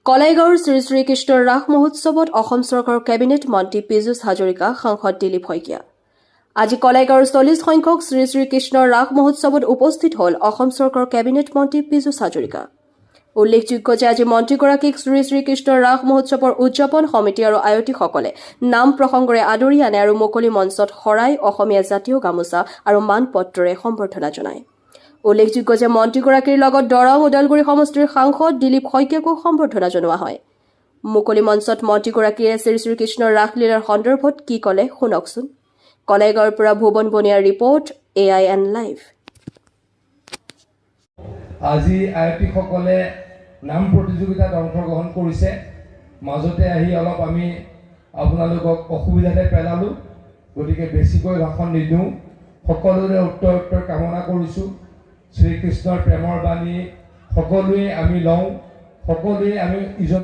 কলাইগাঁৱৰ শ্ৰী শ্ৰীকৃষ্ণৰ ৰাস মহোৎসৱত অসম চৰকাৰৰ কেবিনেট মন্ত্ৰী পীযুষ হাজৰিকা, সাংসদ দিলীপ শইকীয়া। আজি কলাইগাঁৱৰ 40 সংখ্যক শ্ৰী শ্ৰীকৃষ্ণৰ ৰাস মহোৎসৱত উপস্থিত হ'ল অসম চৰকাৰৰ কেবিনেট মন্ত্ৰী পীযুষ হাজৰিকা। উল্লেখযোগ্য যে আজি মন্ত্ৰীগৰাকীক শ্ৰী শ্ৰীকৃষ্ণৰ ৰাস মহোৎসৱৰ উদযাপন সমিতি আৰু আয়তীসকলে নাম প্ৰসংগৰে আদৰি আনে আৰু মুকলি মঞ্চত শৰাই, অসমীয়া জাতীয় গামোচা আৰু মানপত্ৰৰে সম্বৰ্ধনা জনায়। উল্লেখযোগ্য যে মন্ত্ৰীগৰাকীৰ লগত দৰং ওদালগুৰি সমষ্টিৰ সাংসদ দিলীপ শইকীয়াকো সম্বৰ্ধনা জনোৱা হয়। মুকলি মঞ্চত মন্ত্ৰীগৰাকীয়ে শ্ৰী শ্ৰীকৃষ্ণৰ ৰাসলীলাৰ সন্দৰ্ভত কি ক'লে শুনকচোন। কলাইগাঁৱৰ পৰা ভুৱন বনিয়াৰ ৰিপৰ্ট, AIN লাইভ। আজি আয়তীসকলে নাম প্ৰতিযোগিতাত অংশগ্ৰহণ কৰিছে। মাজতে আহি অলপ আমি আপোনালোকক অসুবিধাতে পেলালোঁ, গতিকে বেছিকৈ ভাষণ নিদিওঁ। সকলোৰে উত্তৰ কামনা কৰিছোঁ। শ্ৰীকৃষ্ণৰ প্ৰেমৰ বাণী সকলোৱে আমি লওঁ, সকলোৱে আমি ইজন